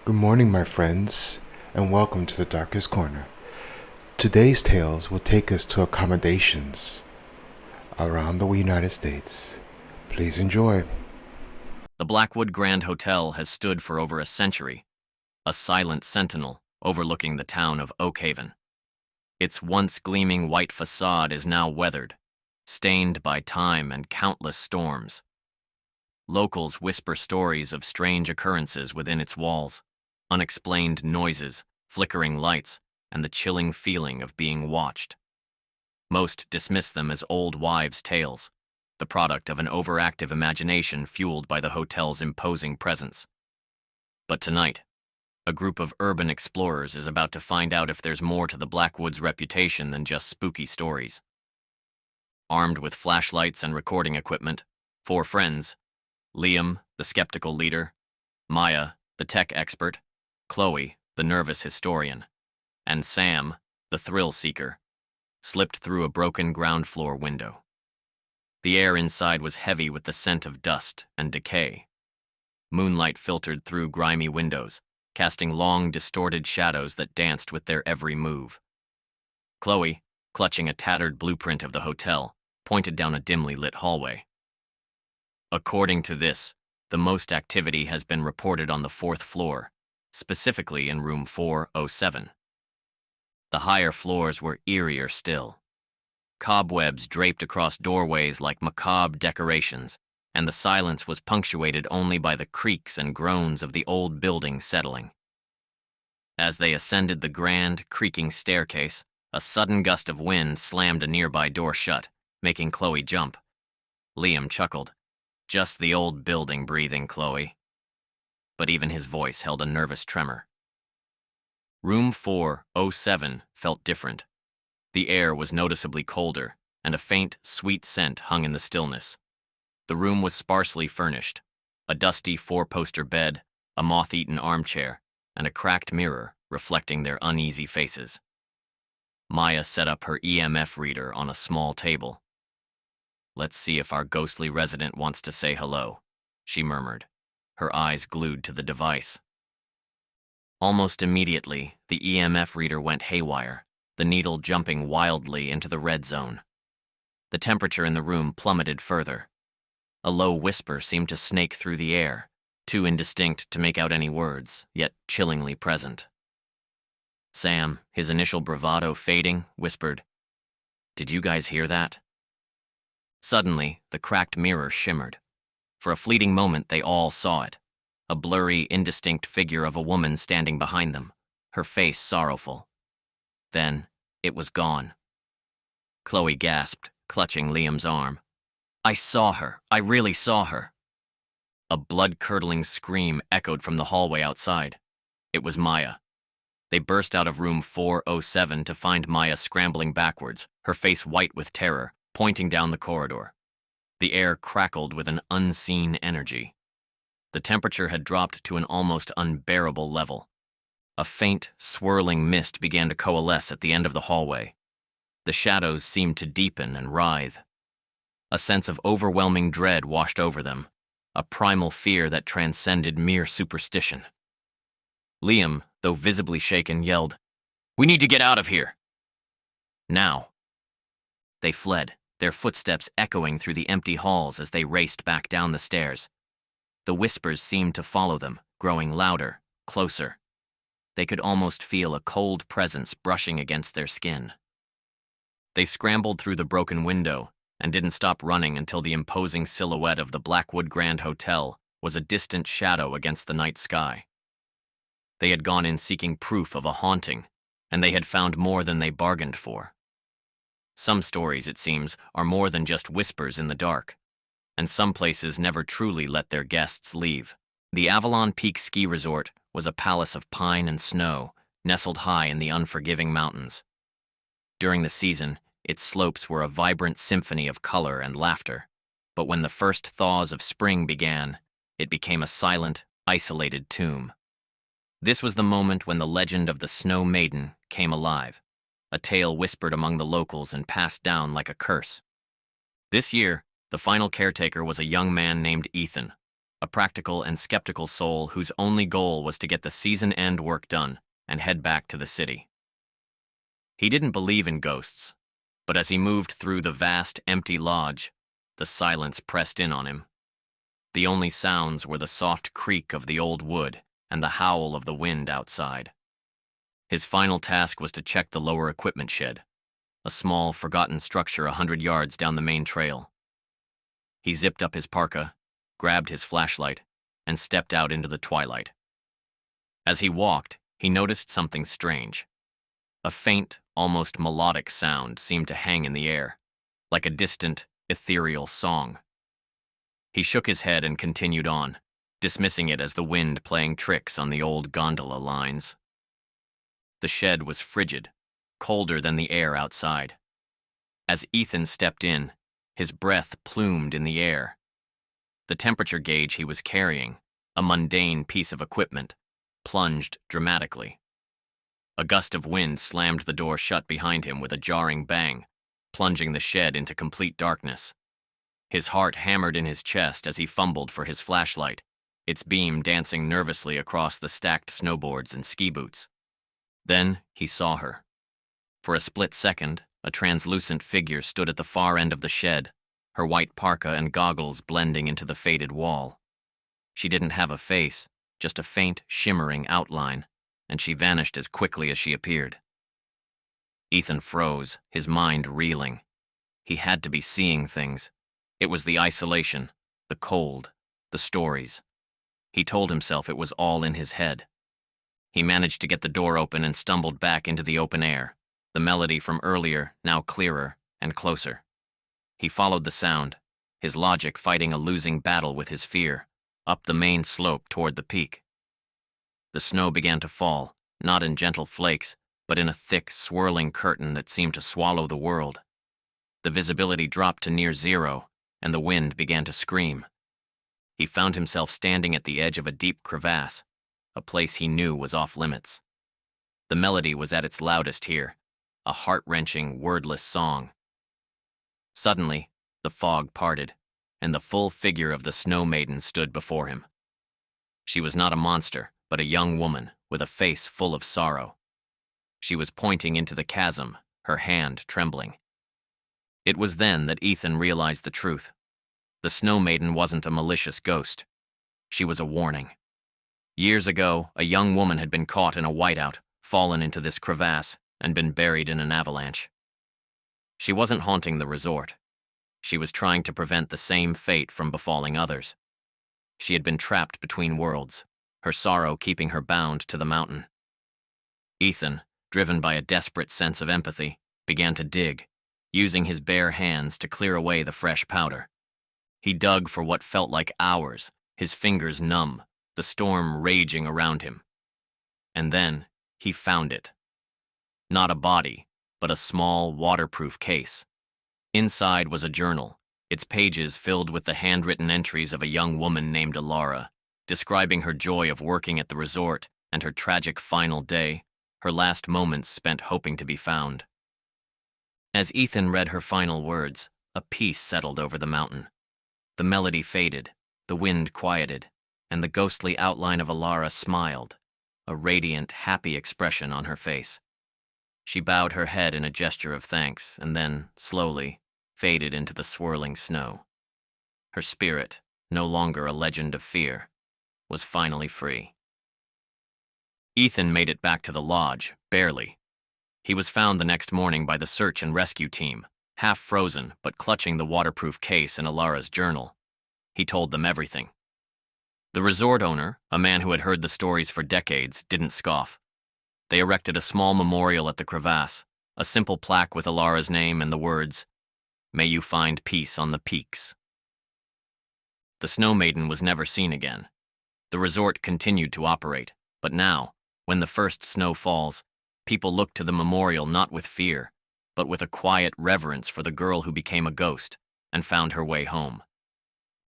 Good morning, my friends, and welcome to the Darkest Corner. Today's tales will take us to accommodations around the United States. Please enjoy. The Blackwood Grand Hotel has stood for over a century, a silent sentinel overlooking the town of Oak Haven. Its once gleaming white facade is now weathered, stained by time and countless storms. Locals whisper stories of strange occurrences within its walls, unexplained noises, flickering lights, and the chilling feeling of being watched. Most dismiss them as old wives' tales, the product of an overactive imagination fueled by the hotel's imposing presence. But tonight, a group of urban explorers is about to find out if there's more to the Blackwood's reputation than just spooky stories. Armed with flashlights and recording equipment, four friends, Liam, the skeptical leader, Maya, the tech expert, Chloe, the nervous historian, and Sam, the thrill seeker, slipped through a broken ground floor window. The air inside was heavy with the scent of dust and decay. Moonlight filtered through grimy windows, casting long, distorted shadows that danced with their every move. Chloe, clutching a tattered blueprint of the hotel, pointed down a dimly lit hallway. According to this, the most activity has been reported on the fourth floor, specifically in room 407. The higher floors were eerier still. Cobwebs draped across doorways like macabre decorations, and the silence was punctuated only by the creaks and groans of the old building settling. As they ascended the grand, creaking staircase, a sudden gust of wind slammed a nearby door shut, making Chloe jump. Liam chuckled. "Just the old building breathing, Chloe." But even his voice held a nervous tremor. Room 407 felt different. The air was noticeably colder, and a faint, sweet scent hung in the stillness. The room was sparsely furnished, a dusty four-poster bed, a moth-eaten armchair, and a cracked mirror reflecting their uneasy faces. Maya set up her EMF reader on a small table. "Let's see if our ghostly resident wants to say hello," she murmured, her eyes glued to the device. Almost immediately, the EMF reader went haywire, the needle jumping wildly into the red zone. The temperature in the room plummeted further. A low whisper seemed to snake through the air, too indistinct to make out any words, yet chillingly present. Sam, his initial bravado fading, whispered, "Did you guys hear that?" Suddenly, the cracked mirror shimmered. For a fleeting moment, they all saw it. A blurry, indistinct figure of a woman standing behind them, her face sorrowful. Then, it was gone. Chloe gasped, clutching Liam's arm. "I saw her. I really saw her." A blood-curdling scream echoed from the hallway outside. It was Maya. They burst out of room 407 to find Maya scrambling backwards, her face white with terror, pointing down the corridor. The air crackled with an unseen energy. The temperature had dropped to an almost unbearable level. A faint, swirling mist began to coalesce at the end of the hallway. The shadows seemed to deepen and writhe. A sense of overwhelming dread washed over them, a primal fear that transcended mere superstition. Liam, though visibly shaken, yelled, "We need to get out of here!" Now. They fled, their footsteps echoing through the empty halls as they raced back down the stairs. The whispers seemed to follow them, growing louder, closer. They could almost feel a cold presence brushing against their skin. They scrambled through the broken window and didn't stop running until the imposing silhouette of the Blackwood Grand Hotel was a distant shadow against the night sky. They had gone in seeking proof of a haunting, and they had found more than they bargained for. Some stories, it seems, are more than just whispers in the dark, and some places never truly let their guests leave. The Avalon Peak Ski Resort was a palace of pine and snow, nestled high in the unforgiving mountains. During the season, its slopes were a vibrant symphony of color and laughter, but when the first thaws of spring began, it became a silent, isolated tomb. This was the moment when the legend of the Snow Maiden came alive, a tale whispered among the locals and passed down like a curse. This year, the final caretaker was a young man named Ethan, a practical and skeptical soul whose only goal was to get the season-end work done and head back to the city. He didn't believe in ghosts, but as he moved through the vast, empty lodge, the silence pressed in on him. The only sounds were the soft creak of the old wood and the howl of the wind outside. His final task was to check the lower equipment shed, a small, forgotten structure 100 yards down the main trail. He zipped up his parka, grabbed his flashlight, and stepped out into the twilight. As he walked, he noticed something strange. A faint, almost melodic sound seemed to hang in the air, like a distant, ethereal song. He shook his head and continued on, dismissing it as the wind playing tricks on the old gondola lines. The shed was frigid, colder than the air outside. As Ethan stepped in, his breath plumed in the air. The temperature gauge he was carrying, a mundane piece of equipment, plunged dramatically. A gust of wind slammed the door shut behind him with a jarring bang, plunging the shed into complete darkness. His heart hammered in his chest as he fumbled for his flashlight, its beam dancing nervously across the stacked snowboards and ski boots. Then he saw her. For a split second, a translucent figure stood at the far end of the shed, her white parka and goggles blending into the faded wall. She didn't have a face, just a faint, shimmering outline, and she vanished as quickly as she appeared. Ethan froze, his mind reeling. He had to be seeing things. It was the isolation, the cold, the stories. He told himself it was all in his head. He managed to get the door open and stumbled back into the open air, the melody from earlier now clearer and closer. He followed the sound, his logic fighting a losing battle with his fear, up the main slope toward the peak. The snow began to fall, not in gentle flakes, but in a thick, swirling curtain that seemed to swallow the world. The visibility dropped to near zero, and the wind began to scream. He found himself standing at the edge of a deep crevasse, a place he knew was off-limits. The melody was at its loudest here, a heart-wrenching, wordless song. Suddenly, the fog parted, and the full figure of the Snow Maiden stood before him. She was not a monster, but a young woman with a face full of sorrow. She was pointing into the chasm, her hand trembling. It was then that Ethan realized the truth. The Snow Maiden wasn't a malicious ghost. She was a warning. Years ago, a young woman had been caught in a whiteout, fallen into this crevasse, and been buried in an avalanche. She wasn't haunting the resort. She was trying to prevent the same fate from befalling others. She had been trapped between worlds, her sorrow keeping her bound to the mountain. Ethan, driven by a desperate sense of empathy, began to dig, using his bare hands to clear away the fresh powder. He dug for what felt like hours, his fingers numb, the storm raging around him. And then he found it. Not a body, but a small, waterproof case. Inside was a journal, its pages filled with the handwritten entries of a young woman named Alara, describing her joy of working at the resort and her tragic final day, her last moments spent hoping to be found. As Ethan read her final words, a peace settled over the mountain. The melody faded, the wind quieted, and the ghostly outline of Alara smiled, a radiant, happy expression on her face. She bowed her head in a gesture of thanks and then, slowly, faded into the swirling snow. Her spirit, no longer a legend of fear, was finally free. Ethan made it back to the lodge, barely. He was found the next morning by the search and rescue team, half frozen but clutching the waterproof case and Alara's journal. He told them everything. The resort owner, a man who had heard the stories for decades, didn't scoff. They erected a small memorial at the crevasse, a simple plaque with Alara's name and the words, "May you find peace on the peaks." The Snow Maiden was never seen again. The resort continued to operate, but now, when the first snow falls, people look to the memorial not with fear, but with a quiet reverence for the girl who became a ghost and found her way home.